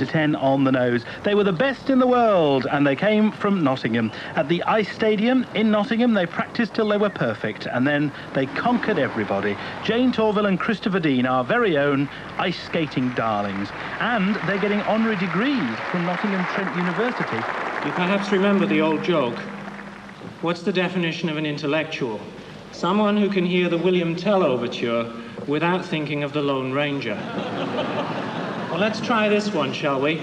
to 10 on the nose. They were the best in the world, and they came from Nottingham. At the Ice Stadium in Nottingham, they practiced till they were perfect, and then they conquered everybody. Jayne, Torvill and Christopher Dean, our very own ice skating darlings. And they're getting honorary degrees from Nottingham Trent University. You perhaps remember the old joke. What's the definition of an intellectual? Someone who can hear the William Tell overture without thinking of the Lone Ranger. Well, let's try this one, shall we?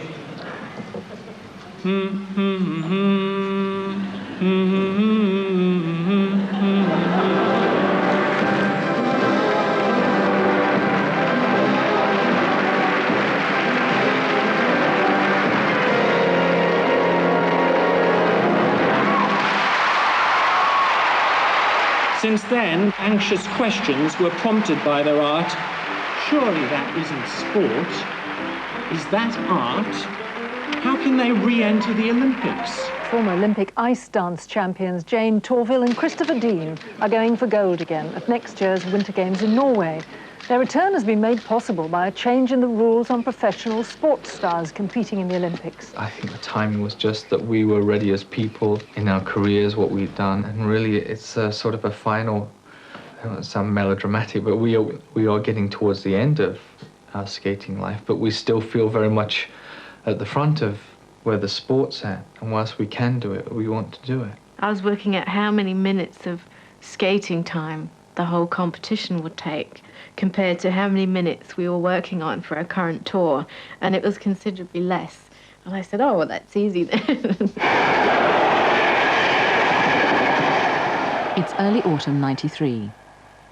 Since then, anxious questions were prompted by their art. Surely that isn't sport. Is that art? How can they re-enter the Olympics? Former Olympic ice dance champions Jayne, Torvill and Christopher Dean are going for gold again at next year's Winter Games in Norway. Their return has been made possible by a change in the rules on professional sports stars competing in the Olympics. I think the timing was just that we were ready as people in our careers, what we'd done, and really it's a sort of a final, I don't want to sound melodramatic, but we are getting towards the end of our skating life, but we still feel very much at the front of where the sport's at, and whilst we can do it, we want to do it. I was working at how many minutes of skating time the whole competition would take compared to how many minutes we were working on for our current tour, and it was considerably less. And I said, oh, well, that's easy then. It's early autumn '93.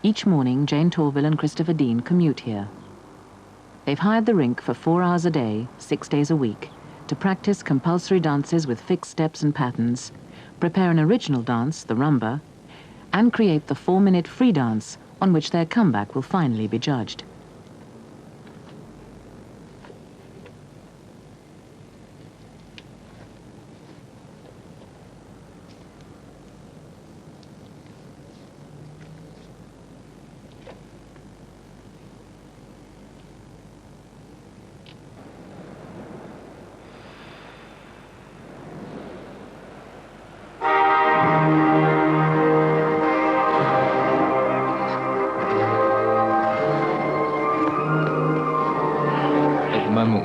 Each morning, Jayne, Torvill and Christopher Dean commute here. They've hired the rink for 4 hours a day, 6 days a week, to practice compulsory dances with fixed steps and patterns, prepare an original dance, the rumba, and create the 4-minute free dance on which their comeback will finally be judged.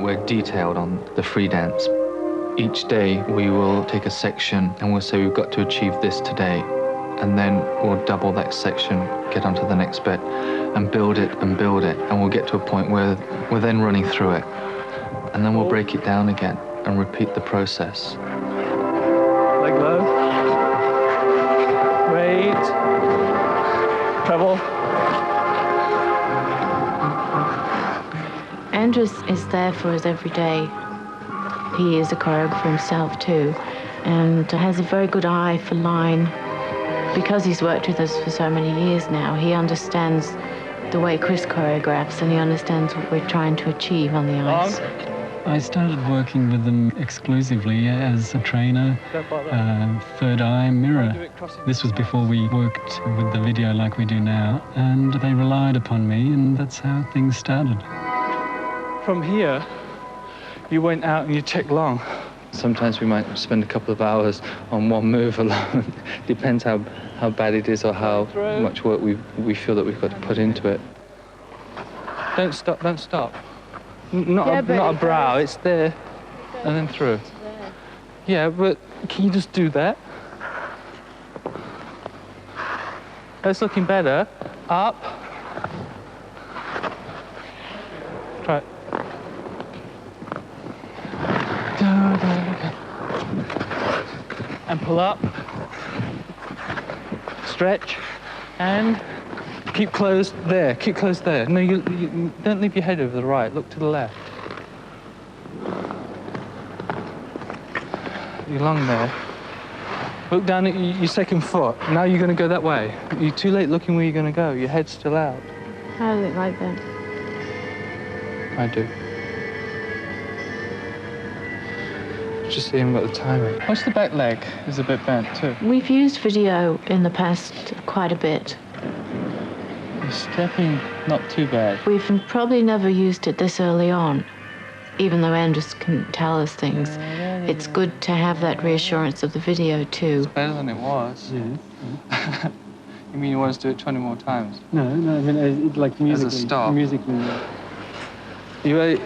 We're detailed on the free dance. Each day we will take a section and we'll say we've got to achieve this today, and then we'll double that section, get onto the next bit and build it, and we'll get to a point where we're then running through it, and then we'll break it down again and repeat the process. Leg low. Wait. Treble. Andrews is there for us every day. He is a choreographer himself too, and has a very good eye for line. Because he's worked with us for so many years now, he understands the way Chris choreographs, and he understands what we're trying to achieve on the ice. I started working with them exclusively as a trainer, third eye mirror. This was before we worked with the video like we do now, and they relied upon me, and that's how things started. From here, you went out and you checked long. Sometimes we might spend a couple of hours on one move alone. Depends how bad it is or how much work we feel that we've got to put into it. Don't stop, don't stop. Not a brow, it's there and then through. Yeah, but can you just do that? That's looking better. Up. Try it. And pull up, stretch, and keep closed there, keep closed there. No, you don't leave your head over the right, look to the left. You're long there. Look down at your second foot. Now you're going to go that way. You're too late looking where you're going to go. Your head's still out. How does it like that? I do. Just so you haven't got the timing. Watch the back leg is a bit bent too. We've used video in the past quite a bit. You're stepping not too bad. We've probably never used it this early on. even though Anders can tell us things, it's good to have that reassurance of the video too. It's better than it was. Yeah. You mean you want us to do it 20 more times? No, I mean, like musically. As a start. Musically. The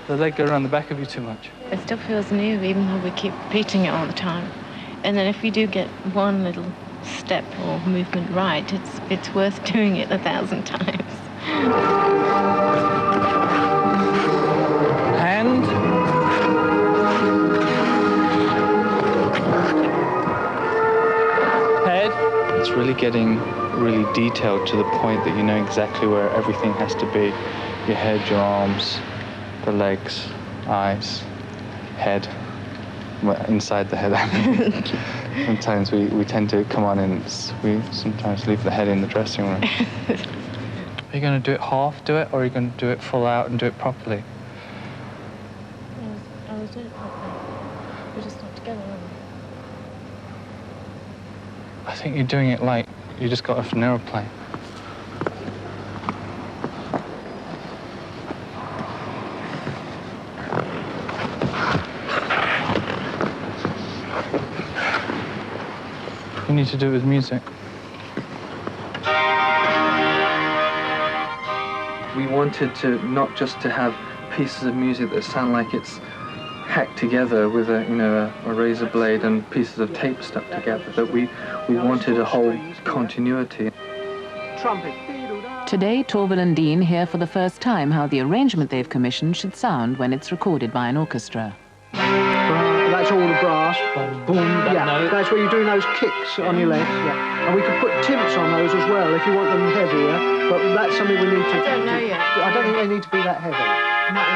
leg go around the back of you too much. It still feels new, even though we keep repeating it all the time. And then if you do get one little step or movement right, it's worth doing it 1,000 times. Hand. Head. It's really getting really detailed to the point that you know exactly where everything has to be. Your head, your arms, the legs, eyes, head. Well, inside the head, I mean. Sometimes we tend to come on and we sometimes leave the head in the dressing room. Are you going to do it half, do it, or are you going to do it full out and do it properly? I was doing it properly. We're just not together, aren't we? I think you're doing it like you just got off an aeroplane. You need to do it with music. We wanted to not just to have pieces of music that sound like it's hacked together with a razor blade and pieces of tape stuck together, that we wanted a whole continuity. Today, Torvill and Dean hear for the first time how the arrangement they've commissioned should sound when it's recorded by an orchestra. That's all the brass. Boom, yeah, that's where you're doing those kicks on your legs. Yeah. And we could put timps on those as well if you want them heavier, but that's something we need to... I don't know yet. I don't think they need to be that heavy. Not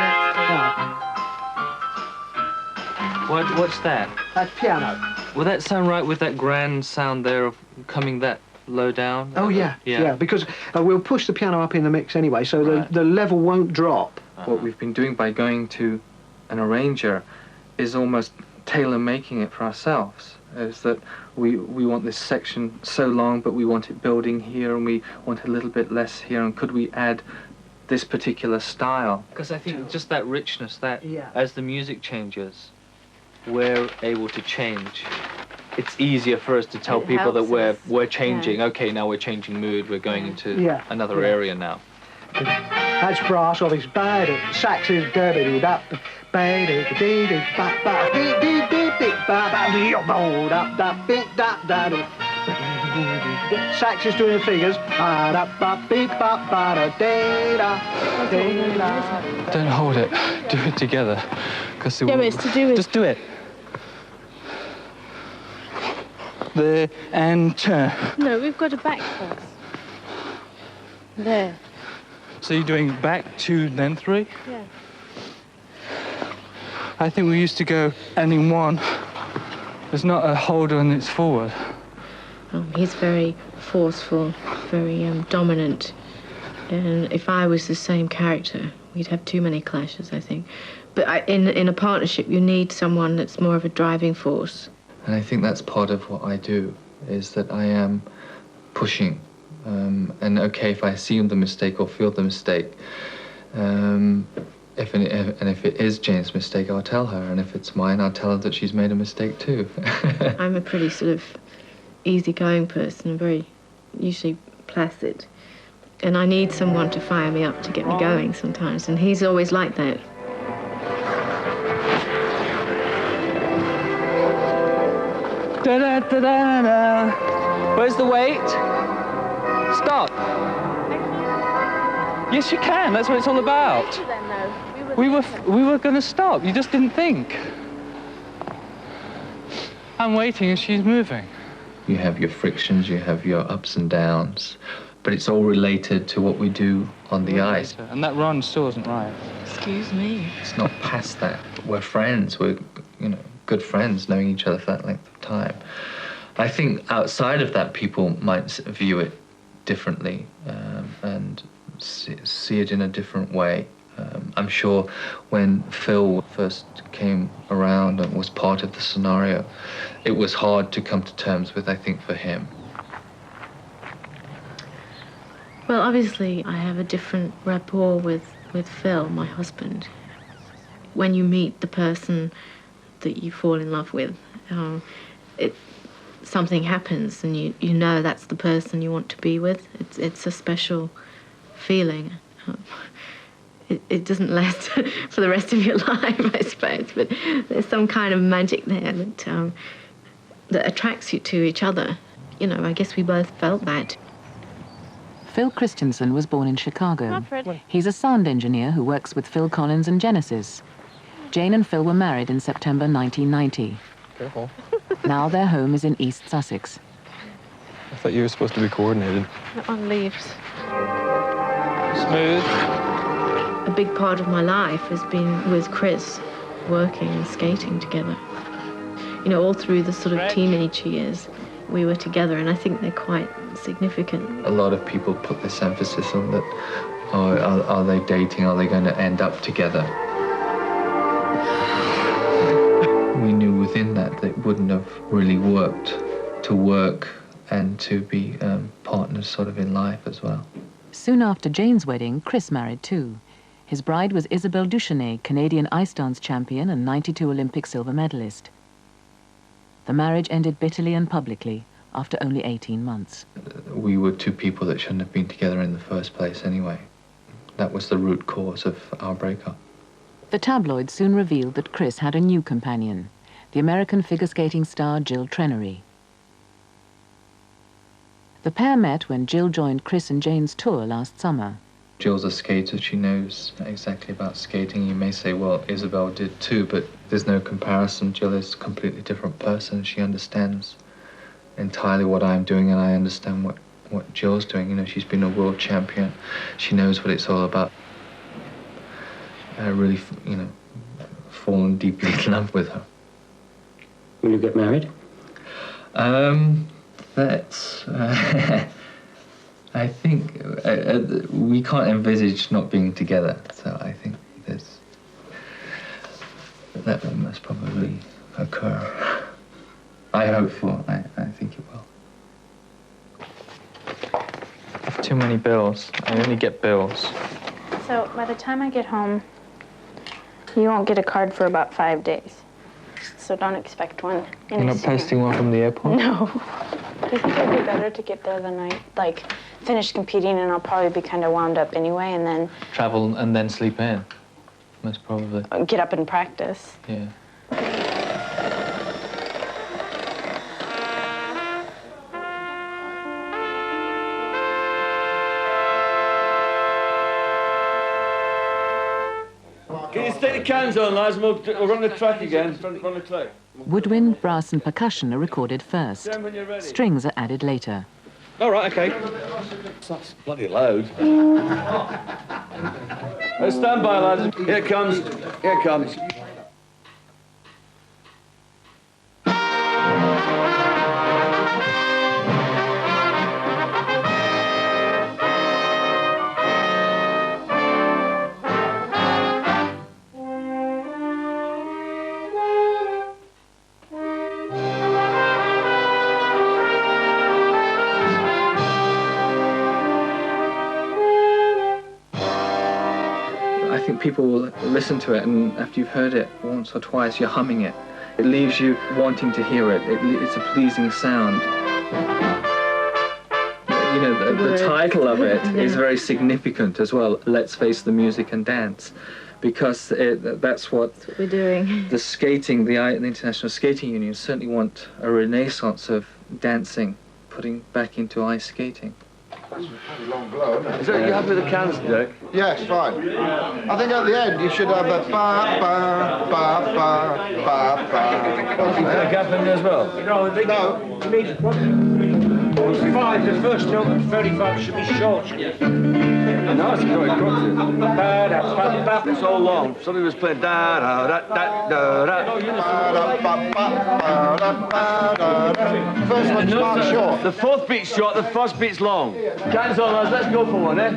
yet. What's that? That's piano. Will that sound right with that grand sound there of coming that low down? Oh, yeah, because we'll push the piano up in the mix anyway, so the level won't drop. What we've been doing by going to an arranger is almost tailor-making it for ourselves. Is that we want this section so long, but we want it building here, and we want a little bit less here, and could we add this particular style? Because I think just that richness, that as the music changes, we're able to change. It's easier for us to tell people that we're changing. Yeah. Okay, now we're changing mood. We're going into another area now. That's brass, obviously. Sax is Sax is doing the figures. Don't hold it. Do it together. Yeah, but it's to do with... Just do it. There and turn. No, we've got a back first. There. So you're doing back 2, then 3? Yeah. I think we used to go and in 1. There's not a holder and it's forward. He's very forceful, very dominant. And if I was the same character, we'd have too many clashes, I think. But in a partnership, you need someone that's more of a driving force. And I think that's part of what I do, is that I am pushing. And okay, if I see the mistake or feel the mistake, if it is Jayne's mistake, I'll tell her. And if it's mine, I'll tell her that she's made a mistake too. I'm a pretty sort of easygoing person, and very usually placid. And I need someone to fire me up to get me going sometimes, and he's always like that. Da-da-da-da-da. Where's the weight? Stop. Yes, you can. That's what it's all about. We were going to stop. You just didn't think. I'm waiting and she's moving. You have your frictions, you have your ups and downs, but it's all related to what we do on the ice. And that run still isn't right. Excuse me. It's not past that. We're friends. We're, good friends, knowing each other for that length of time. I think outside of that, people might view it differently and see it in a different way. I'm sure when Phil first came around and was part of the scenario, it was hard to come to terms with, I think, for him. Well, obviously, I have a different rapport with Phil, my husband. when you meet the person that you fall in love with, something happens, and you know that's the person you want to be with. It's a special feeling. It doesn't last for the rest of your life, I suppose, but there's some kind of magic there that attracts you to each other. You know, I guess we both felt that. Phil Christensen was born in Chicago. He's a sound engineer who works with Phil Collins and Genesis. Jayne and Phil were married in September 1990. Careful. Now their home is in East Sussex. I thought you were supposed to be coordinated. That one leaves. Smooth. A big part of my life has been with Chris, working and skating together. You know, all through the sort of teenage years, we were together, and I think they're quite significant. A lot of people put this emphasis on that, are they dating, are they going to end up together? We knew within that it wouldn't have really worked to work and to be partners sort of in life as well. Soon after Jayne's wedding, Chris married too. His bride was Isabelle Duchesnay, Canadian ice dance champion and '92 Olympic silver medalist. The marriage ended bitterly and publicly after only 18 months. We were two people that shouldn't have been together in the first place anyway. That was the root cause of our breakup. The tabloids soon revealed that Chris had a new companion, the American figure skating star Jill Trener. The pair met when Jill joined Chris and Jayne's tour last summer. Jill's a skater, she knows exactly about skating. You may say, well, Isabelle did too, but there's no comparison. Jill is a completely different person. She understands entirely what I'm doing, and I understand what Jill's doing. You know, she's been a world champion. She knows what it's all about. I really, you know, fallen deeply in love with her. Will you get married? That's... I think we can't envisage not being together, so I think that must probably occur. I hope for. I think it will. Too many bills. I only get bills. So by the time I get home, you won't get a card for about 5 days. So don't expect one. You're not posting one from the airport? No. Do you think it'd be better to get there the night, like, finish competing, and I'll probably be kind of wound up anyway, and then... Travel and then sleep in, most probably. Get up and practice. Yeah. Can you stick the cans on, lads? We'll run the track again. Run the track. Woodwind, brass and percussion are recorded first. Strings are added later. All right, OK. That's bloody loud. Stand by, lads. Here it comes. Here it comes. I think people will listen to it, and after you've heard it once or twice, you're humming it. It leaves you wanting to hear it. It's a pleasing sound. You know, the title of it is very significant as well. Let's face the music and dance, because that's what we're doing. The skating, the International Skating Union certainly want a renaissance of dancing, putting back into ice skating. Long blow, is that you happy with the cans, Dirk? Yes, fine. I think at the end you should have a ba ba ba ba ba ba. You put a gap in there as well? No. You need 45, the first note, and 35 should be short. No, it's got it. It's all long. Somebody was playing da da da da da da. First one's not short. The fourth beat's short, the first beat's long. Cans on, lads, let's go for one, eh?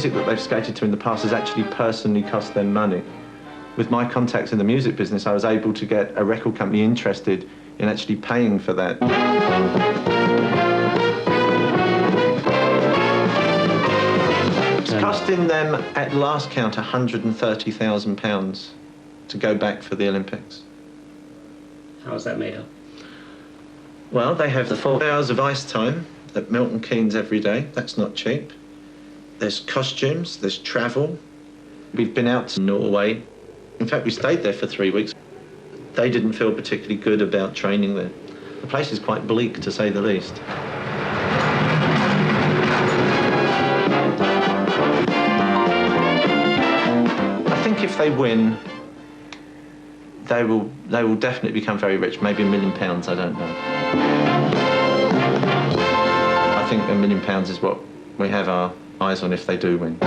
music that they've skated to in the past has actually personally cost them money. With my contacts in the music business, I was able to get a record company interested in actually paying for that. It's costing them, at last count, £130,000 to go back for the Olympics. How's that made up? Well, they have the 4 hours of ice time at Milton Keynes every day. That's not cheap. There's costumes, there's travel. We've been out to Norway. In fact, we stayed there for 3 weeks. They didn't feel particularly good about training there. The place is quite bleak, to say the least. I think if they win, they will definitely become very rich. Maybe £1 million, I don't know. I think £1 million is what we have our eyes on if they do win.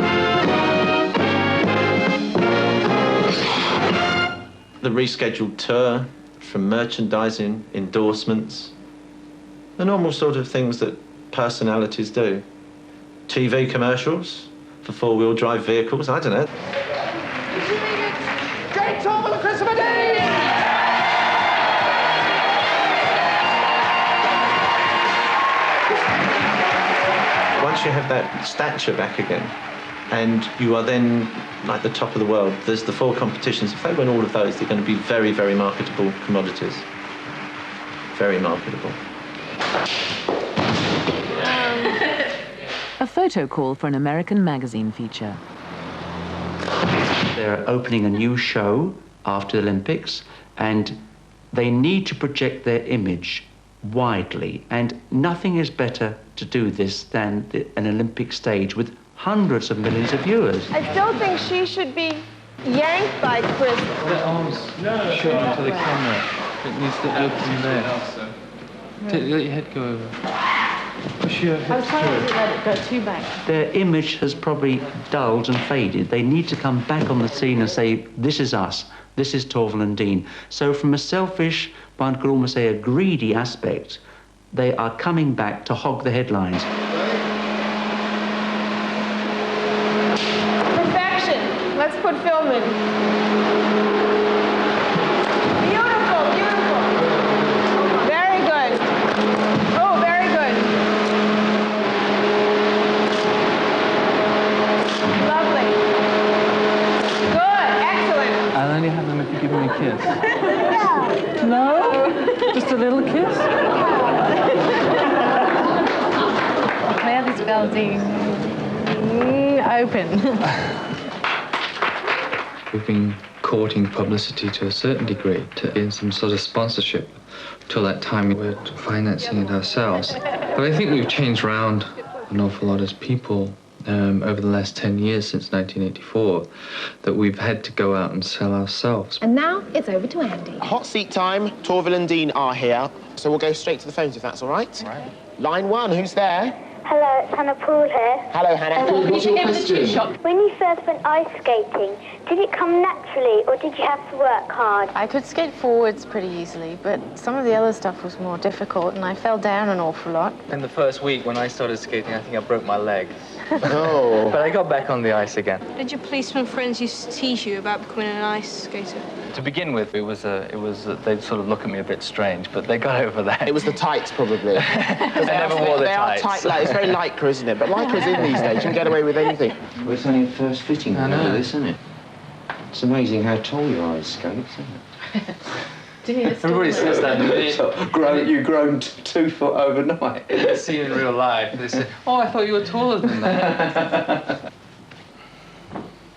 The rescheduled tour, from merchandising, endorsements, the normal sort of things that personalities do. TV commercials for four-wheel drive vehicles, I don't know. Jayne, Torvill and Christopher Dean! Once you have that stature back again, and you are then like the top of the world, there's the 4 competitions. If they win all of those, they're going to be very, very marketable commodities. Very marketable. A photo call for an American magazine feature. They're opening a new show after the Olympics, and they need to project their image widely, and nothing is better to do this than an Olympic stage with hundreds of millions of viewers. I still think she should be yanked by Chris. The arms shot onto the camera. It needs to open there. Let your head go over. Push your head I was trying to let it go too back. Their image has probably dulled and faded. They need to come back on the scene and say, this is us, this is Torvill and Dean. So from a selfish, one could almost say a greedy aspect, they are coming back to hog the headlines. Perfection. Let's put film in. Beautiful, beautiful. Very good. Oh, very good. Lovely. Good, excellent. I'll only have them if you give me a kiss. No? Just a little kiss? Where is Dean? Open. We've been courting publicity to a certain degree, to gain some sort of sponsorship. Till that time, we were financing it ourselves. But I think we've changed around an awful lot as people over the last 10 years, since 1984, that we've had to go out and sell ourselves. And now it's over to Andy. Hot seat time. Torvill and Dean are here, so we'll go straight to the phones if that's all right. Right. Line 1, who's there? Hello, it's Hannah Poole here. Hello, Hannah. What's your question? When you first went ice skating, did it come naturally or did you have to work hard? I could skate forwards pretty easily, but some of the other stuff was more difficult, and I fell down an awful lot. In the first week when I started skating, I think I broke my leg. Oh. But I got back on the ice again. Did your policeman friends used to tease you about becoming an ice skater? To begin with, they'd sort of look at me a bit strange, but they got over that. It was the tights, probably. I never wore the tights. They are tight, it's very lycra, isn't it? But lycra's in these days, you can get away with anything. Well, it's only a first fitting I know. this, isn't it? It's amazing how tall your ice skates, isn't it? Everybody says that. You've grown 2 foot overnight. They see in real life, they say, oh, I thought you were taller than that.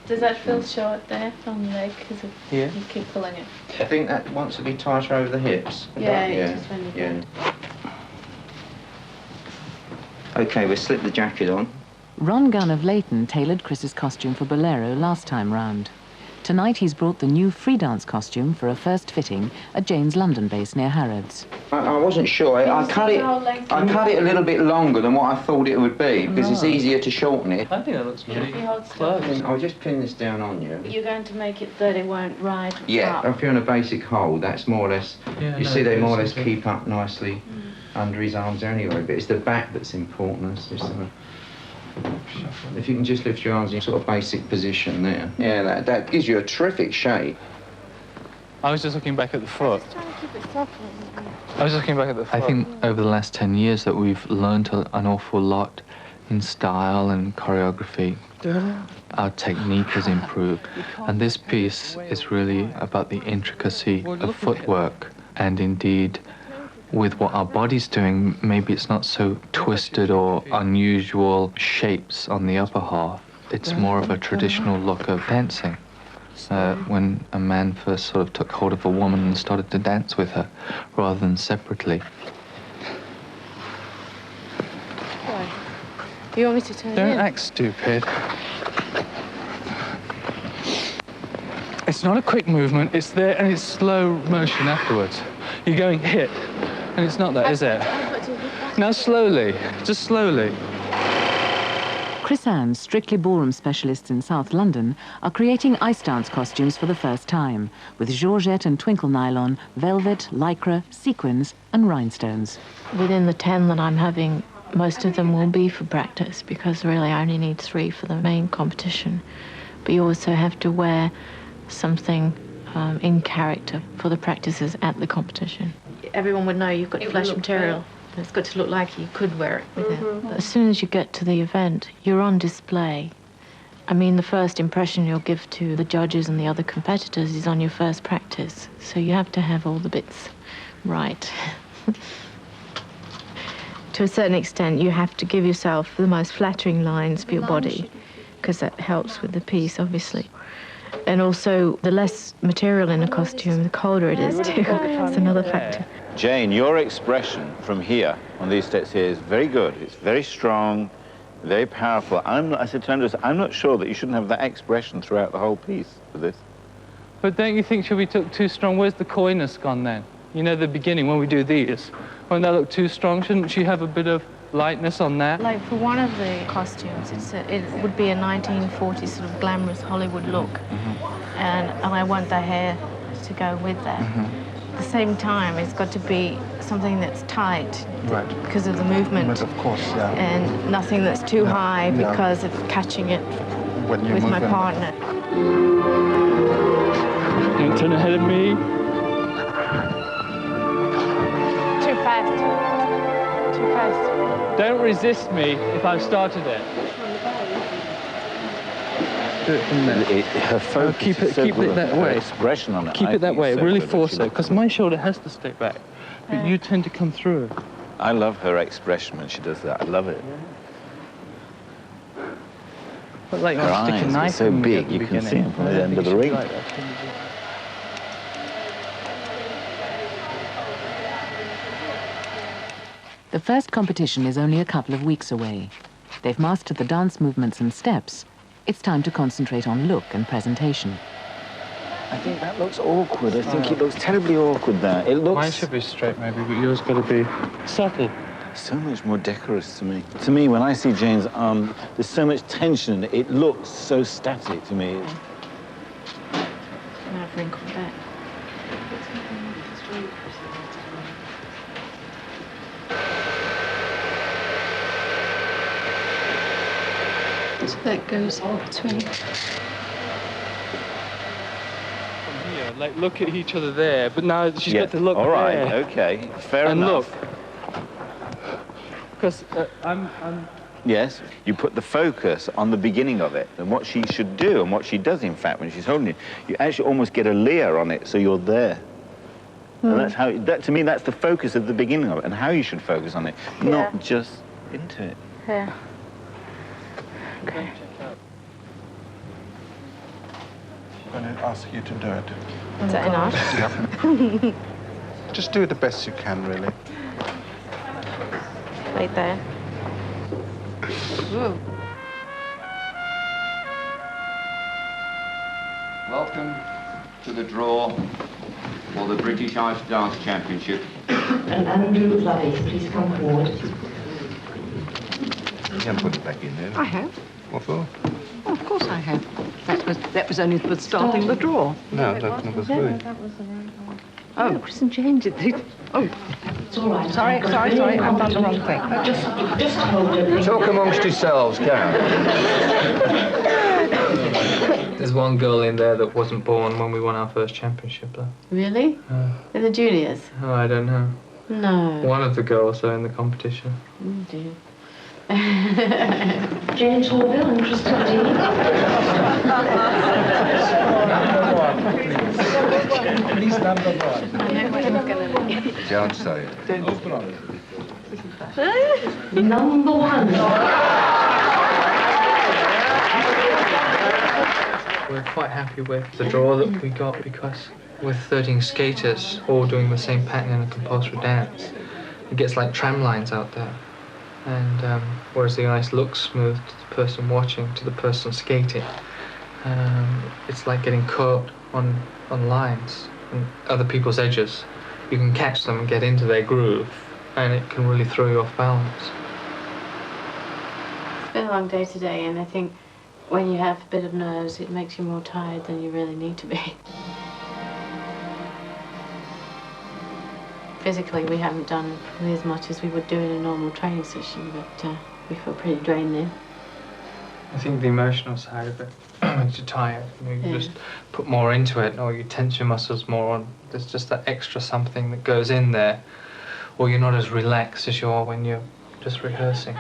Does that feel short there on the leg? Because Yeah. you keep pulling it. I think that wants to be tighter over the hips. Yeah, just when you yeah. OK, we'll slip the jacket on. Ron Gunn of Leighton tailored Chris's costume for Bolero last time round. Tonight he's brought the new free dance costume for a first fitting at Jayne's London base near Harrods. I wasn't sure. I cut it a little bit longer than what I thought it would be, because it's easier to shorten it. I think that looks pretty close. I'll just pin this down on you. You're going to make it that it won't ride Yeah, up. if you're on a basic hold, that's more or less... Yeah, you see they more or less keep up nicely under his arms anyway, but it's the back that's important. It's just If you can just lift your arms in sort of basic position there. Yeah, that gives you a terrific shape. I was just looking back at the foot. I was just looking back at the foot. I think over the last 10 years that we've learned an awful lot in style and choreography. Our technique has improved. And this piece is really about the intricacy of footwork. And indeed, with what our body's doing, maybe it's not so twisted or unusual shapes on the upper half. It's more of a traditional look of dancing. When a man first sort of took hold of a woman and started to dance with her, rather than separately. Why? You want me to turn Don't in? act stupid. It's not a quick movement, it's there and it's slow motion afterwards. You're going hit, and it's not that, is it? Now slowly, just slowly. Chris Ann's Strictly Ballroom specialists in South London are creating ice dance costumes for the first time, with georgette and twinkle nylon, velvet, lycra, sequins and rhinestones. Within the 10 that I'm having, most of them will be for practice, because really I only need 3 for the main competition. But you also have to wear something in character for the practices at the competition. Everyone would know you've got flash material. It's got to look like you could wear it with it. But as soon as you get to the event, you're on display. I mean, the first impression you'll give to the judges and the other competitors is on your first practice. So you have to have all the bits right. To a certain extent, you have to give yourself the most flattering lines for your body, because that helps with the piece, obviously. And also, the less material in a costume, the colder it is, too. It's another factor. Jayne, your expression from here on these steps here is very good. It's very strong, very powerful. I said to Andrews, I'm not sure that you shouldn't have that expression throughout the whole piece for this. But don't you think should we look too strong? Where's the coyness gone then? You know, the beginning when we do these. Won't that look too strong? Shouldn't she have a bit of lightness on that? Like for one of the costumes, it would be a 1940s sort of glamorous Hollywood look, and I want the hair to go with that. At the same time, it's got to be something that's tight because of the movement. But of course, yeah. And nothing that's too high because of catching it with my partner. Don't turn ahead of me. Too fast. Too fast. Don't resist me if I've started it. Do it from there. Her focus keep it that way. Expression on it. Keep it that way. Really force it, because my shoulder has to stay back. But you tend to come through. I love her expression when she does that. I love it. But like her stick a eyes knife are so big, you can see them from the end of the ring. The first competition is only a couple of weeks away. They've mastered the dance movements and steps. It's time to concentrate on look and presentation. I think that looks awkward. I think it looks terribly awkward there. It looks... Mine should be straight maybe, but yours got to be subtle. So much more decorous to me. To me, when I see Jayne's arm, there's so much tension in it. It looks so static to me. I've wrinkled back. So that goes in between. From here, like look at each other there, but now she's got to look all right, there. okay, fair and enough. Look, because I'm... Yes, you put the focus on the beginning of it and what she should do and what she does, in fact, when she's holding it. You actually almost get a layer on it, so you're there. And that's how, to me, that's the focus of the beginning of it and how you should focus on it, not just into it. Yeah. Okay. I'm going to ask you to do it. Is that enough? Yep. Just do it the best you can, really. Right there. Ooh. Welcome to the draw for the British Ice Dance Championship. And Andrew Lovey, please come forward. You can put it back in there. I have. What for? Oh, of course I have. That was only for starting the draw. No, that's not the way. That was the right one. Oh, Chris and Jayne did they? Oh. It's all right. Sorry, I've done the wrong thing. Just hold it. Talk amongst yourselves, Karen. There's one girl in there that wasn't born when we won our first championship, though. Really? In the juniors? Oh, I don't know. No. One of the girls, though, in the competition. Oh, dear. Jayne Torvill and Christopher Dean. Please number one. Don't say it. Number one. We're quite happy with the draw that we got because with 13 skaters all doing the same pattern in a compulsory dance, it gets like tram lines out there. And whereas the ice looks smooth to the person watching, to the person skating, it's like getting caught on lines and other people's edges. You can catch them and get into their groove, and it can really throw you off balance. It's been a long day today, and I think when you have a bit of nerves, it makes you more tired than you really need to be. Physically, we haven't done probably as much as we would do in a normal training session, but we feel pretty drained then. I think the emotional side of it makes you tired. You just put more into it, or you tense your muscles more. There's just that extra something that goes in there, or you're not as relaxed as you are when you're just rehearsing.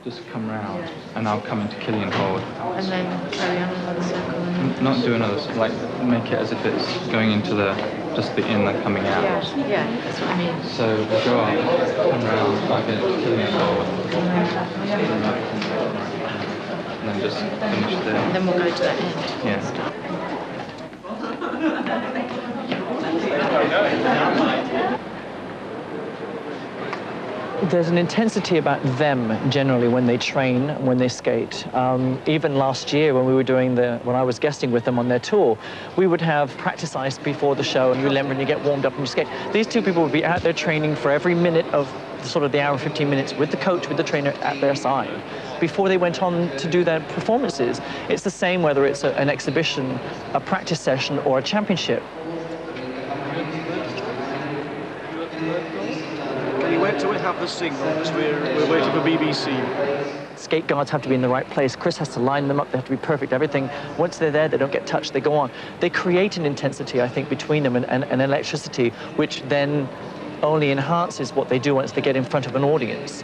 Just come round, and I'll come into Killian hold. And then carry on another circle. Not do another, like, make it as if it's going into just the inner coming out. Yeah, that's what I mean. So we'll go up, come round, back into Killian hold. And then just finish there. And then we'll go to that end. Yeah. There's an intensity about them generally when they train, when they skate. Even last year when we were doing when I was guesting with them on their tour, we would have practice ice before the show, and you remember when you get warmed up and you skate. These two people would be out there training for every minute of sort of the hour and 15 minutes with the coach, with the trainer at their side before they went on to do their performances. It's the same whether it's an exhibition, a practice session, or a championship. Wait till we have the signal, because we're waiting for BBC. Skate guards have to be in the right place. Chris has to line them up. They have to be perfect. Everything. Once they're there, they don't get touched. They go on. They create an intensity, I think, between them and an electricity, which then only enhances what they do once they get in front of an audience.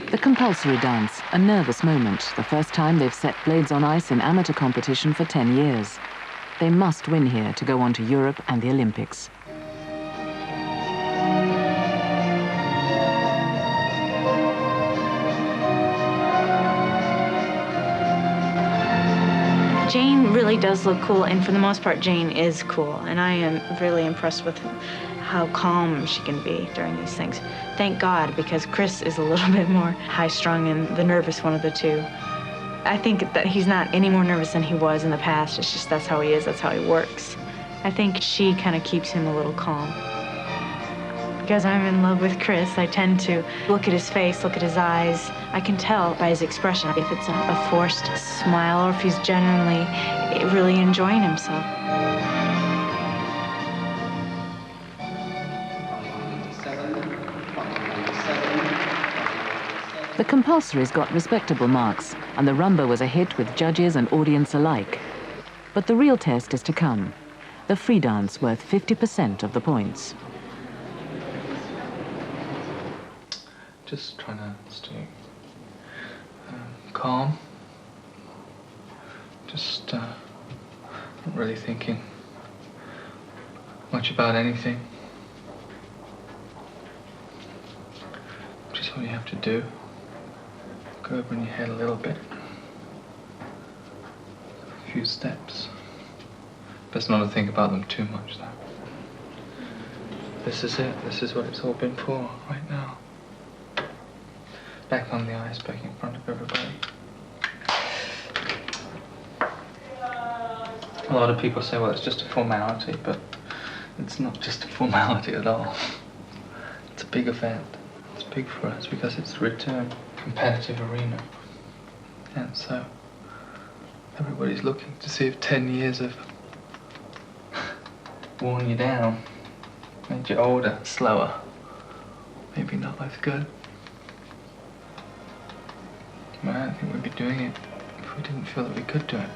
The compulsory dance, a nervous moment. The first time they've set blades on ice in amateur competition for 10 years. They must win here to go on to Europe and the Olympics. Jayne really does look cool, and for the most part, Jayne is cool, and I am really impressed with how calm she can be during these things. Thank God, because Chris is a little bit more high-strung and the nervous one of the two. I think that he's not any more nervous than he was in the past. It's just that's how he is, that's how he works. I think she kind of keeps him a little calm. Because I'm in love with Chris, I tend to look at his face, look at his eyes. I can tell by his expression if it's a forced smile or if he's genuinely really enjoying himself. The compulsories got respectable marks, and the rumba was a hit with judges and audience alike. But the real test is to come. The free dance worth 50% of the points. Just trying to stay calm. Just not really thinking much about anything. Just what you have to do. Go over in your head a little bit. A few steps. Best not to think about them too much, though. This is it. This is what it's all been for right now. Back on the ice, back in front of everybody. A lot of people say, well, it's just a formality, but it's not just a formality at all. It's a big event. It's big for us because it's the return competitive arena. And so everybody's looking to see if 10 years have worn you down, made you older, slower, maybe not as good. But I don't think we'd be doing it if we didn't feel that we could do it.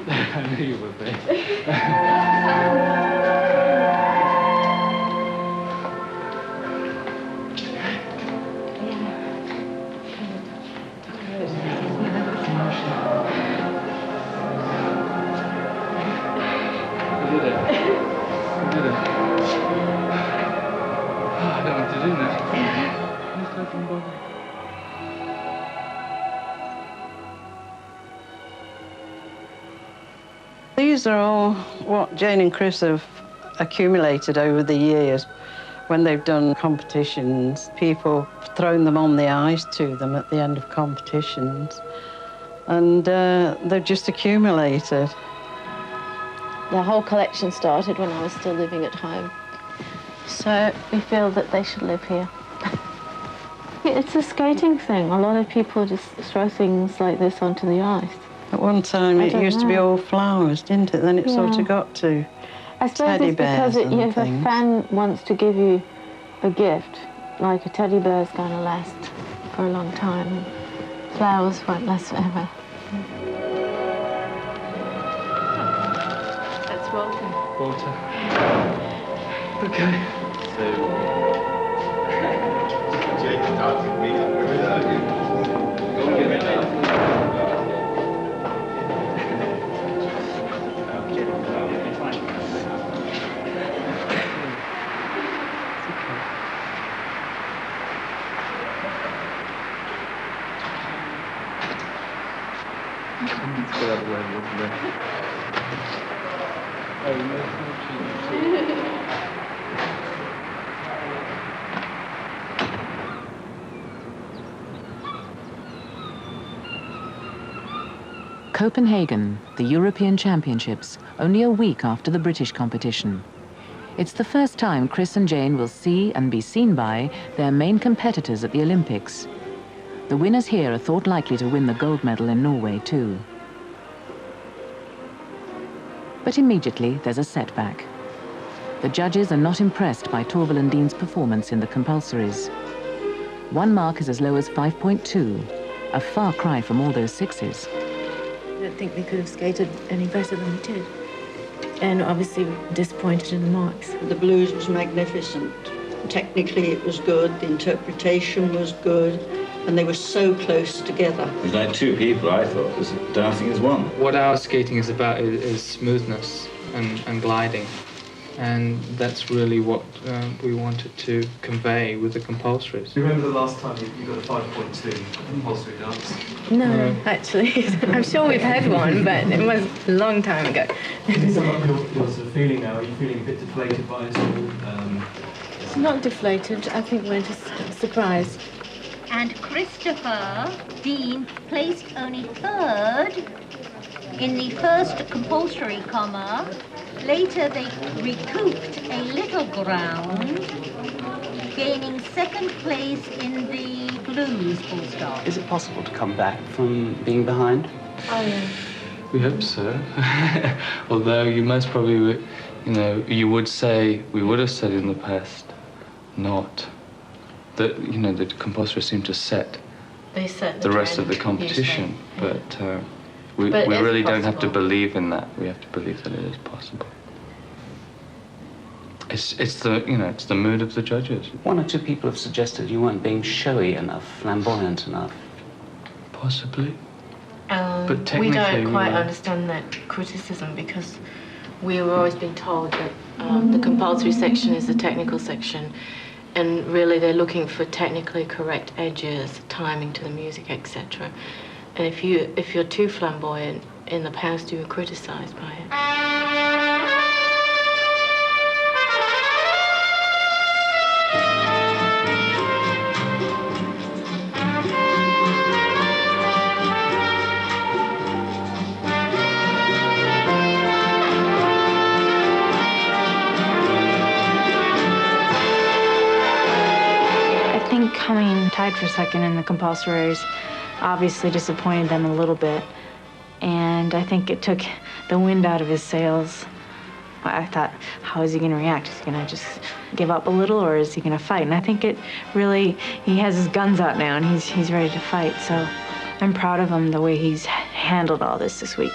I knew you would be. These are all what Jayne and Chris have accumulated over the years. When they've done competitions, people have thrown them on the ice to them at the end of competitions, and they've just accumulated. The whole collection started when I was still living at home, so we feel that they should live here. It's a skating thing. A lot of people just throw things like this onto the ice. At one time, it used to be all flowers, didn't it? Then it sort of got to I suppose teddy it's bears because and if a things. fan wants to give you a gift, like a teddy bear is going to last for a long time, flowers won't last forever. That's water. Water. Okay. Copenhagen, the European Championships, only a week after the British competition. It's the first time Chris and Jayne will see and be seen by their main competitors at the Olympics. The winners here are thought likely to win the gold medal in Norway too. But immediately there's a setback. The judges are not impressed by Torvill and Dean's performance in the compulsories. One mark is as low as 5.2, a far cry from all those sixes. I don't think they could have skated any better than they did. And obviously disappointed in the marks. The blues was magnificent. Technically it was good, the interpretation was good, and they were so close together. There's only two people, I thought, because dancing is one. What our skating is about is smoothness and gliding. And that's really what we wanted to convey with the compulsories. Do you remember the last time you got a 5.2 compulsory dance? No, actually. I'm sure we've had one, but it was a long time ago. Is that your sort of feeling now? Are you feeling a bit deflated by it all? It's not deflated. I think we're just surprised. And Christopher Dean placed only third in the first compulsory comma. Later they recouped a little ground, gaining second place in the blues full stop. Is it possible to come back from being behind? Oh, yeah. We hope so. Although you most probably would, you would say, we would have said in the past, not that, the compulsory seemed to set They set the rest of the competition, but we really don't have to believe in that. We have to believe that it is possible. It's the mood of the judges. One or two people have suggested you weren't being showy enough, flamboyant enough. Possibly. But we technically don't quite we understand that criticism because we were always being told that the compulsory section is the technical section, and really they're looking for technically correct edges, timing to the music, etc. And if you're too flamboyant in the past, you were criticised by it. Coming tied for second in the compulsories obviously disappointed them a little bit, and I think it took the wind out of his sails. I thought, how is he going to react? Is he going to just give up a little, or is he going to fight? And I think it really, he has his guns out now, and he's ready to fight. So I'm proud of him, the way he's handled all this week.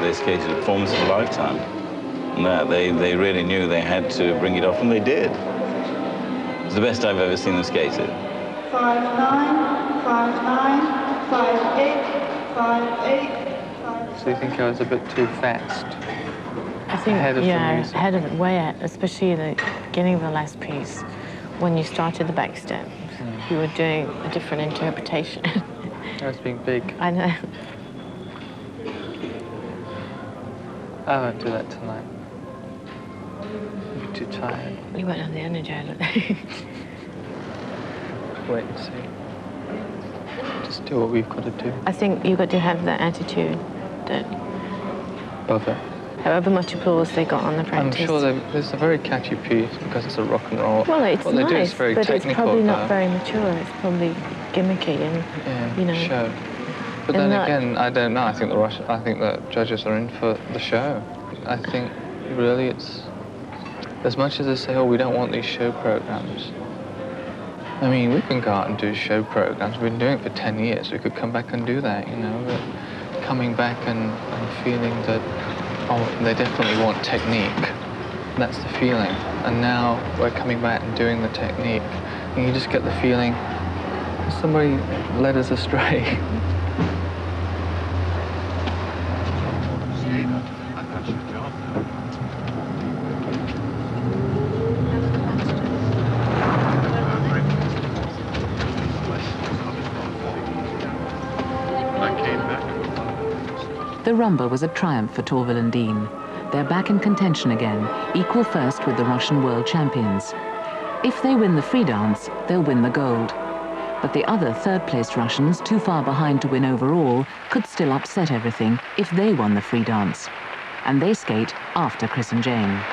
This case was a performance of a lifetime. And that they really knew they had to bring it off, and they did. It's the best I've ever seen them skated. 5-9, 5-9, 5-8, 5-8. So you think I was a bit too fast? I think, ahead of the music? ahead of it, way ahead, especially the beginning of the last piece. When you started the back step, you were doing a different interpretation. I was being big. I know. I won't do that tonight. I'm too tired. You won't have the energy, I don't think. Wait and see. Just do what we've got to do. I think you've got to have that attitude that Bother. however much applause they got on the practice. I'm sure there's a very catchy piece because it's a rock and roll. Well, it's what they do is nice, very but technical, it's probably not very mature. It's probably gimmicky and, show. But then again, I don't know. I think the judges are in for the show. I think really it's as much as they say, oh, we don't want these show programs. I mean, we can go out and do show programs. We've been doing it for 10 years. We could come back and do that, But coming back and feeling that, oh, they definitely want technique. That's the feeling. And now we're coming back and doing the technique, and you just get the feeling somebody led us astray. The rumba was a triumph for Torvill and Dean. They're back in contention again, equal first with the Russian world champions. If they win the free dance, they'll win the gold. But the other third-placed Russians, too far behind to win overall, could still upset everything if they won the free dance. And they skate after Chris and Jayne.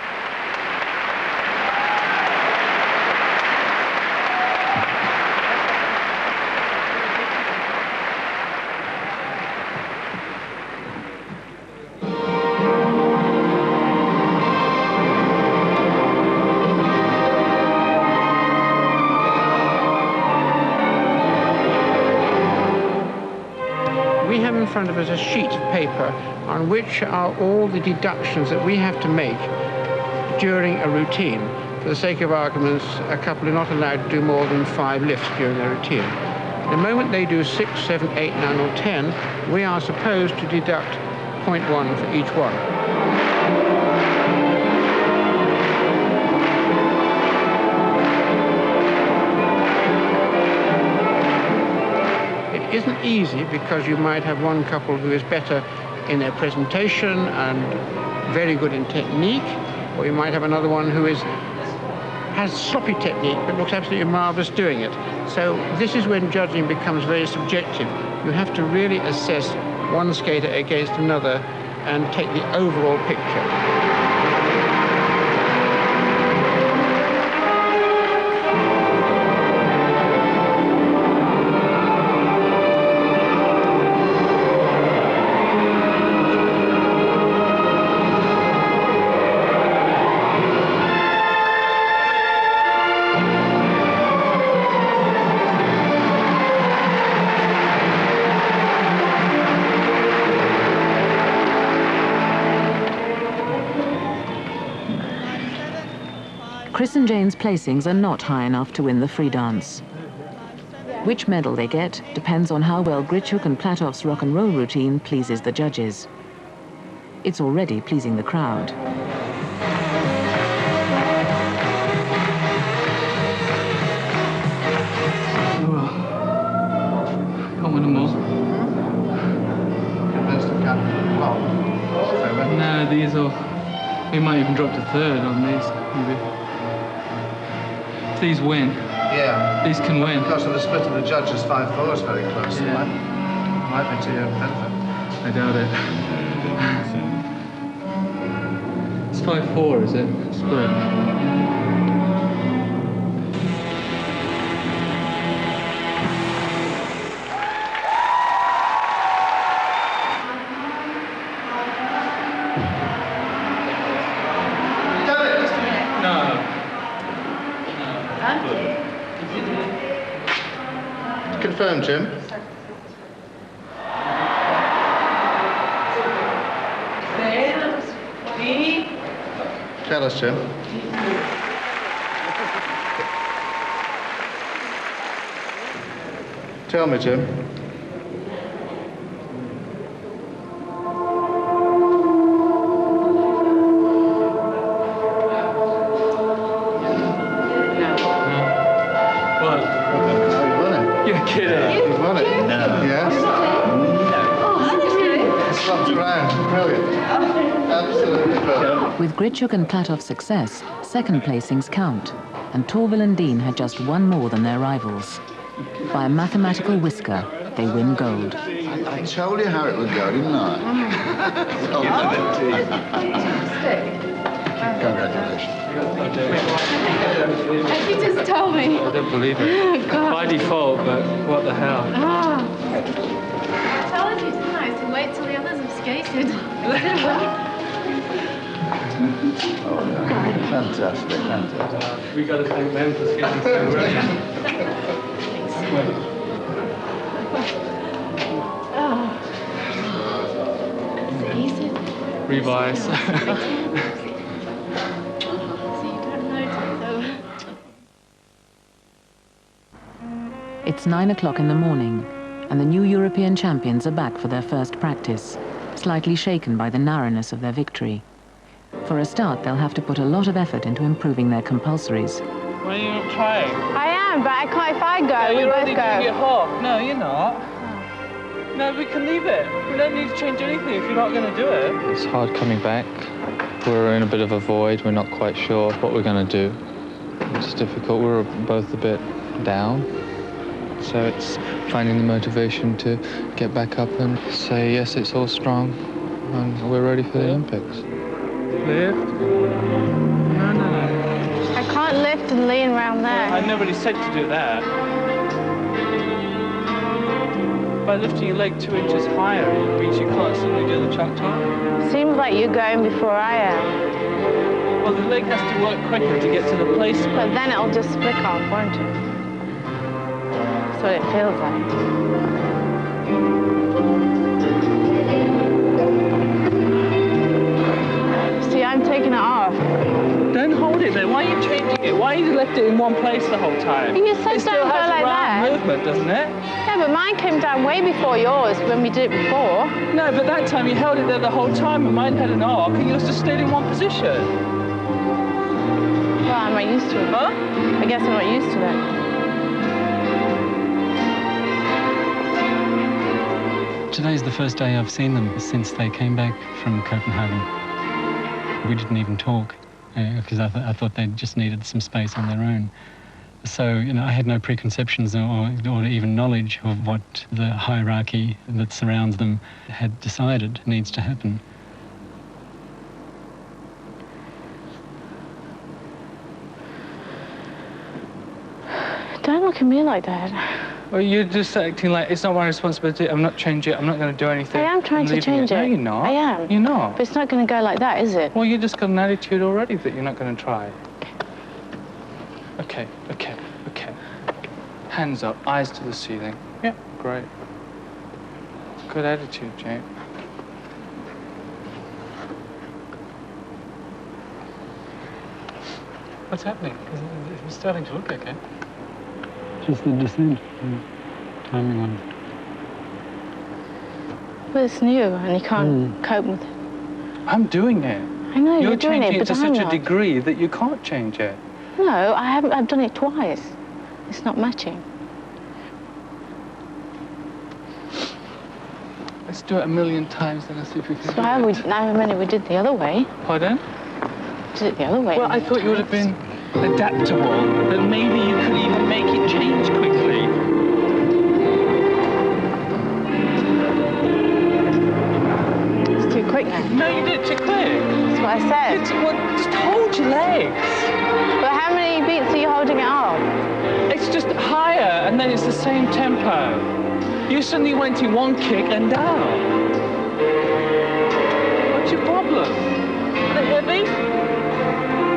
front of us a sheet of paper on which are all the deductions that we have to make during a routine. For the sake of arguments, a couple are not allowed to do more than 5 lifts during their routine. The moment they do 6, 7, 8, 9 or 10, we are supposed to deduct 0.1 for each one. It isn't easy because you might have one couple who is better in their presentation and very good in technique, or you might have another one who has sloppy technique but looks absolutely marvellous doing it. So this is when judging becomes very subjective. You have to really assess one skater against another and take the overall picture. Chris and Jayne's placings are not high enough to win the free dance. Which medal they get depends on how well Grichuk and Platov's rock and roll routine pleases the judges. It's already pleasing the crowd. Can't win them all. No, these are... We might even drop to 3rd on these, maybe. If these win, yeah, these can win. Because of the split of the judges, 5-4 is very close. Yeah. Might be to your benefit. I doubt it. It's 5-4, is it? Split. Confirm, Jim. Tell us, Jim. Tell me, Jim. With Grichuk and Platov's success, second placings count, and Torvill and Dean had just one more than their rivals. By a mathematical whisker, they win gold. I told you how it would go, didn't I? Congratulations. You just told me. I don't believe it. By default, but what the hell? I told you, didn't I? So wait till the others have skated. Fantastic, fantastic. We got to thank them for skating so well. Revise. It's 9 o'clock in the morning, and the new European champions are back for their first practice, slightly shaken by the narrowness of their victory. For a start, they'll have to put a lot of effort into improving their compulsories. Why are you not trying? I am, but I can't. If I go, no, we you're both only go. doing your half. No, you're not. No, we can leave it. We don't need to change anything if you're not going to do it. It's hard coming back. We're in a bit of a void. We're not quite sure what we're going to do. It's difficult. We're both a bit down. So it's finding the motivation to get back up and say, yes, it's all strong, and we're ready for the Olympics. Lift? No, no. I can't lift and lean around there. I nobody said to do that. By lifting your leg 2 inches higher, it means you can't suddenly do the chuck top. Seems like you're going before I am. Well, the leg has to work quicker to get to the placement. But then it'll just flick off, won't it? That's what it feels like. hold it there. Why are you changing it? Why have you left it in one place the whole time? You said it still don't go has like a round that. movement, doesn't it? Yeah, but mine came down way before yours when we did it before. No, but that time you held it there the whole time and mine had an arc and yours just stayed in one position. Well, I'm not used to it. Huh? I guess I'm not used to it. Today's the first day I've seen them since they came back from Copenhagen. We didn't even talk because I thought they just needed some space on their own. So, you know, I had no preconceptions or even knowledge of what the hierarchy that surrounds them had decided needs to happen. Don't look at me like that. Well, you're just acting like it's not my responsibility. I'm not changing it. I'm not going to do anything. I am trying to change it. No, you're not. I am. You're not. But it's not going to go like that, is it? Well, you just got an attitude already that you're not going to try. Okay. Hands up, eyes to the ceiling. Yeah, great. Good attitude, Jayne. What's happening? It's starting to look okay. Just the descent, timing on it. But it's new and you can't cope with it. I'm doing it. I know You're doing changing it, it to but I'm such a not. degree that you can't change it. No, I haven't. I've done it twice. It's not matching. Let's do it 1,000,000 times and let's see if we can So do how it. many we did the other way. Pardon? Did it the other way. Well, I thought you would have been adaptable, that maybe you could even make it change quickly. It's too quick now. No, you did it too quick. That's what I said. Just hold your legs. But how many beats are you holding it on? It's just higher, and then it's the same tempo. You suddenly went in one kick and down. What's your problem? Are they heavy?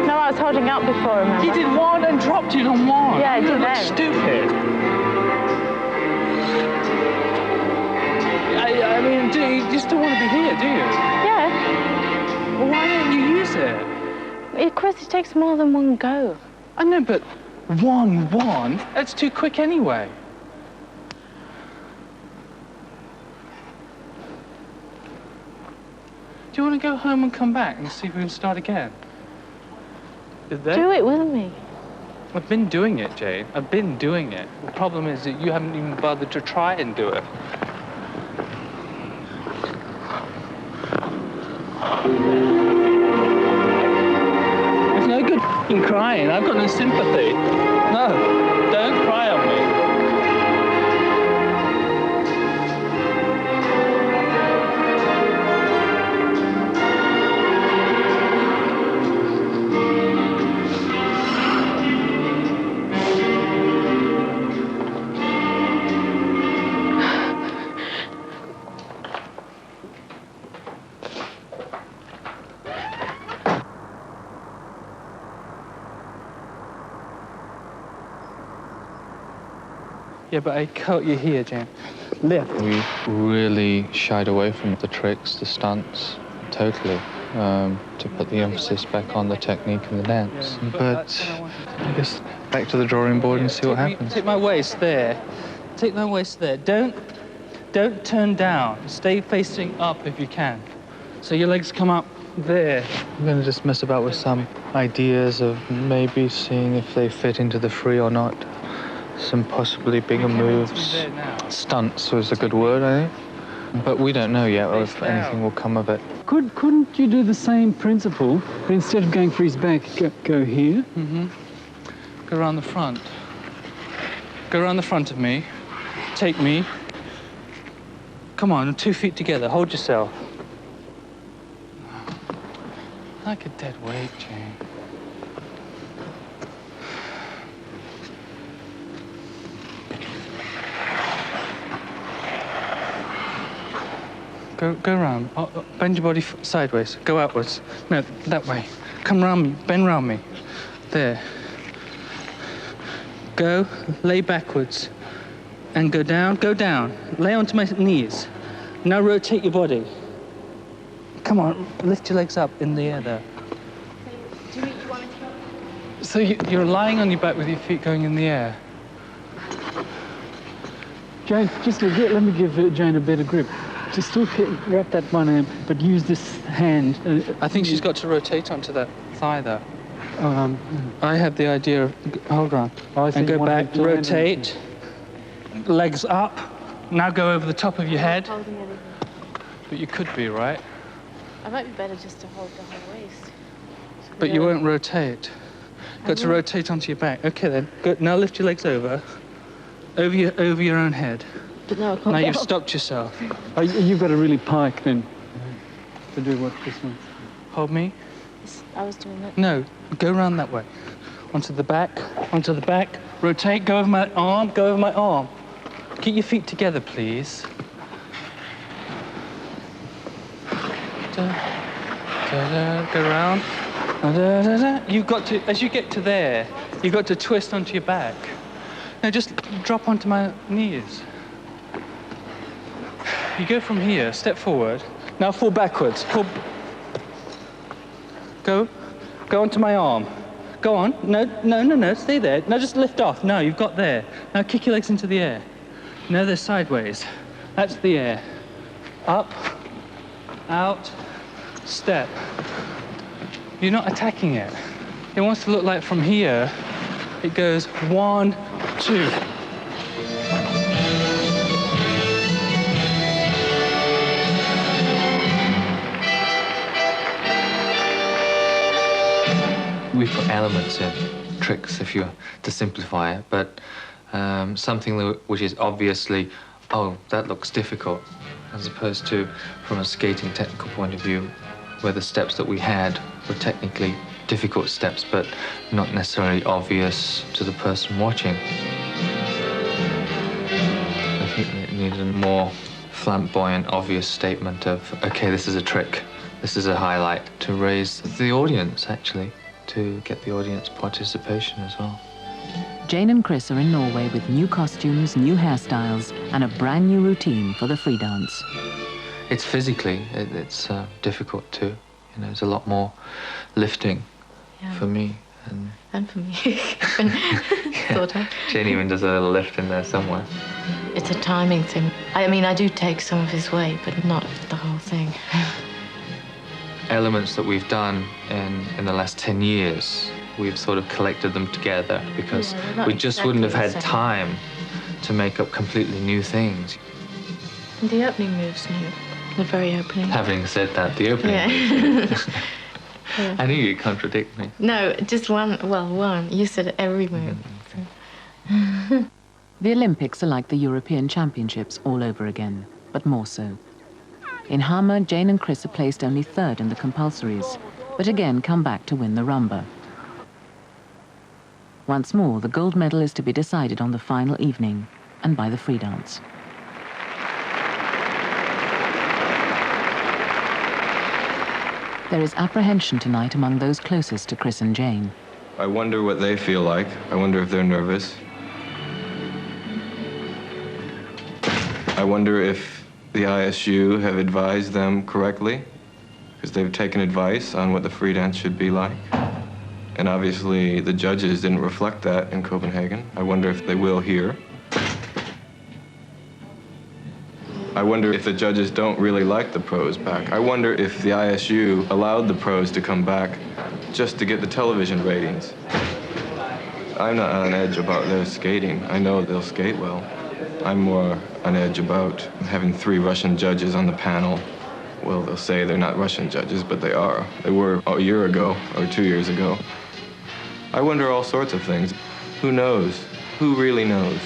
No, I was holding up before, remember? You did one and dropped it on one. Yeah, I You did look then. stupid. I mean, you still want to be here, do you? Yeah. Well, why don't you use it? Chris, it takes more than one go. I know, but one, that's too quick anyway. Do you want to go home and come back and see if we can start again? Do it with me. I've been doing it, Jayne. I've been doing it. The problem is that you haven't even bothered to try and do it. There's no good f***ing crying. I've got no sympathy. No, don't cry on me. Yeah, but I caught you here, Jayne. Lift. We really shied away from the tricks, the stunts, totally, to put the emphasis back on the technique and the dance. But I guess back to the drawing board and see what happens. Take my waist there. Take my waist there. Don't turn down. Stay facing up if you can. So your legs come up there. I'm going to just mess about with some ideas of maybe seeing if they fit into the free or not. Some possibly bigger moves. Stunts was a good word, I think. But we don't know yet if anything will come of it. Couldn't you do the same principle, but instead of going for his back, go here? Mm-hmm. Go around the front. Go around the front of me. Take me. Come on, 2 feet together. Hold yourself. Like a dead weight, Jayne. Go around. Bend your body sideways. Go outwards. No, that way. Come round me. Bend round me. There. Go. Lay backwards. And go down. Go down. Lay onto my knees. Now rotate your body. Come on. Lift your legs up in the air there. Do you want me to go So you're lying on your back with your feet going in the air. Jayne, just let me give Jayne a better grip. Just still wrap that one hand, but use this hand. I think she's got to rotate onto that thigh, though. I have the idea of, hold on, and go back, rotate, legs up, now go over the top of your head. But you could be, right? I might be better just to hold the whole waist. But you won't rotate. Got to rotate onto your back. Okay then, good. Now lift your legs over your own head. But no, I can't. Now you've stopped yourself. Oh, you've got to really pike then to do what this one. Hold me. I was doing that. No, go round that way. Onto the back, rotate, go over my arm, Keep your feet together, please. Go round. You've got to, as you get to there, you've got to twist onto your back. Now just drop onto my knees. You go from here, step forward. Now fall backwards. Go onto my arm. Go on. No, stay there. No, just lift off. No, you've got there. Now kick your legs into the air. No, they're sideways. That's the air. Up, out, step. You're not attacking it. It wants to look like from here, it goes 1, 2. We put elements in, tricks if you to simplify it, but something which is obviously, oh, that looks difficult, as opposed to from a skating technical point of view, where the steps that we had were technically difficult steps, but not necessarily obvious to the person watching. I think it needed a more flamboyant, obvious statement of, okay, this is a trick, this is a highlight, to raise the audience, actually, to get the audience participation as well. Jayne and Chris are in Norway with new costumes, new hairstyles, and a brand new routine for the free dance. It's physically, it's difficult too. You know, there's a lot more lifting for me. And for me. Sort of. Jayne even does a little lift in there somewhere. It's a timing thing. I mean, I do take some of his weight, but not the whole thing. Elements that we've done in the last 10 years, we've sort of collected them together because we just wouldn't have had time to make up completely new things. And the opening moves new. The very opening. Having said that, the opening moves. Yeah. I knew you'd contradict me. No, just one. Well, one. You said every move. The Olympics are like the European Championships all over again, but more so. In Hammer, Jayne and Chris are placed only third in the compulsories, but again come back to win the rumba. Once more, the gold medal is to be decided on the final evening, and by the free dance. There is apprehension tonight among those closest to Chris and Jayne. I wonder what they feel like. I wonder if they're nervous. I wonder if the ISU have advised them correctly, because they've taken advice on what the free dance should be like. And obviously the judges didn't reflect that in Copenhagen. I wonder if they will here. I wonder if the judges don't really like the pros back. I wonder if the ISU allowed the pros to come back just to get the television ratings. I'm not on edge about their skating. I know they'll skate well. I'm more on edge about having 3 Russian judges on the panel. Well, they'll say they're not Russian judges, but they are. They were a year ago or 2 years ago. I wonder all sorts of things. Who knows? Who really knows?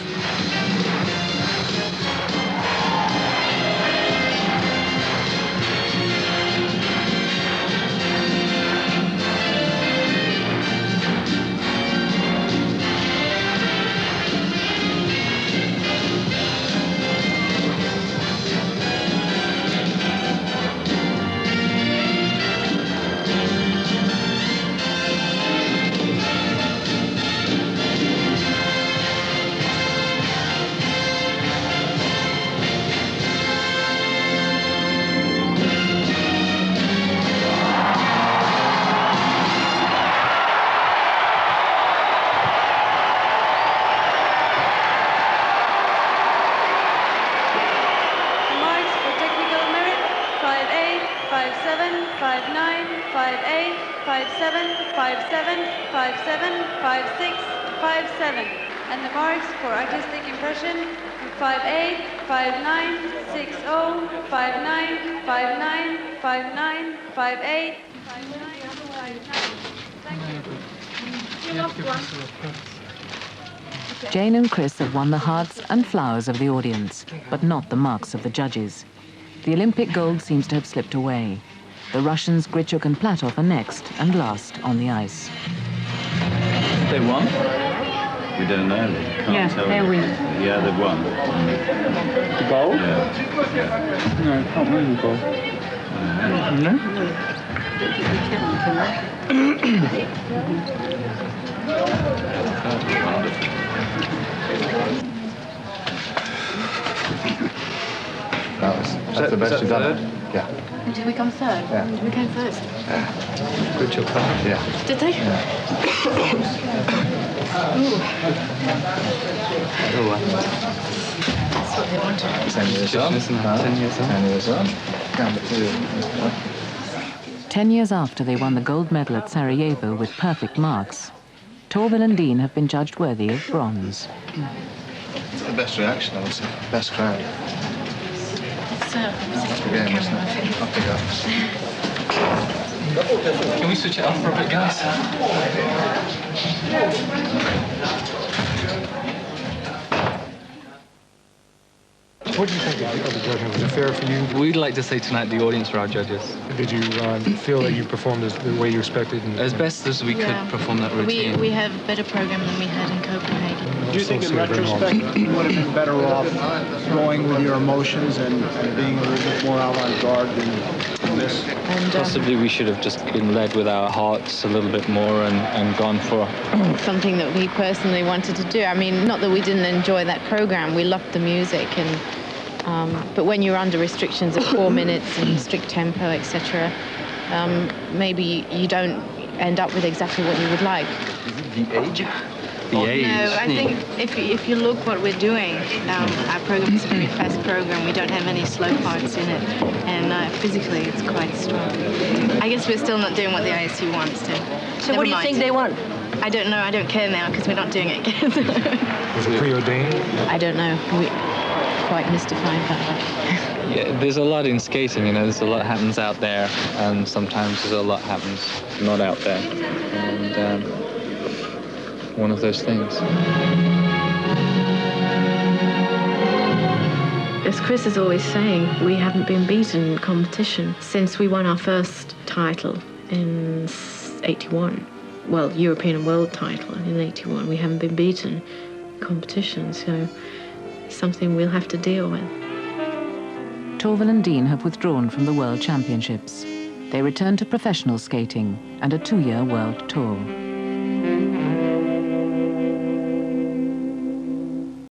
5-7, 5-7, 5-7, 5-6, 5-7. And the marks for artistic impression, 5-8, 5-9, 6-0, 5-9, 5-9, 5-9, 5-8, 5-9. Jayne and Chris have won the hearts and flowers of the audience, but not the marks of the judges. The Olympic gold seems to have slipped away. The Russians Grichuk and Platov are next and last on the ice. They won? We don't know. Can't tell they you. win. Yeah, they won. The goal? Yeah. No, I can't win the goal. No? That's the best you've done. Yeah. Did we come third? Yeah. We came first. Good job. Yeah. Did they? That's what they wanted. 10 years on. 10 years on. Number 2. 10 years after they won the gold medal at Sarajevo with perfect marks, Torvill and Dean have been judged worthy of bronze. It's the best reaction, I would say. Best crowd. That's the game, isn't it? Up they go. Can we switch it up for a bit, guys? What did you think of the judging? Was it fair for you? We'd like to say tonight the audience were our judges. Did you feel that you performed the way you expected? As best as we could perform that routine. We have a better program than we had in Copenhagen. Do you think in retrospect you would have been better off going with your emotions and being a little bit more avant-garde than this? And, Possibly we should have just been led with our hearts a little bit more and gone for something that we personally wanted to do. I mean, not that we didn't enjoy that program. We loved the music, and but when you're under restrictions of 4 minutes and strict tempo, etc., maybe you don't end up with exactly what you would like. the age. The age. No, I think if you look what we're doing, our program is a very fast program. We don't have any slow parts in it, and physically it's quite strong. I guess we're still not doing what the ISU wants to. So what do you think they want? I don't know. I don't care now because we're not doing it again. Was it preordained? I don't know. We're quite mystified by that. Yeah, there's a lot in skating, you know, there's a lot happens out there, and sometimes there's a lot happens not out there. And one of those things. As Chris is always saying, we haven't been beaten in competition since we won our first title in 81. Well, European and world title in 81. We haven't been beaten in competition, so something we'll have to deal with. Torvill and Dean have withdrawn from the World Championships. They return to professional skating and a 2-year world tour.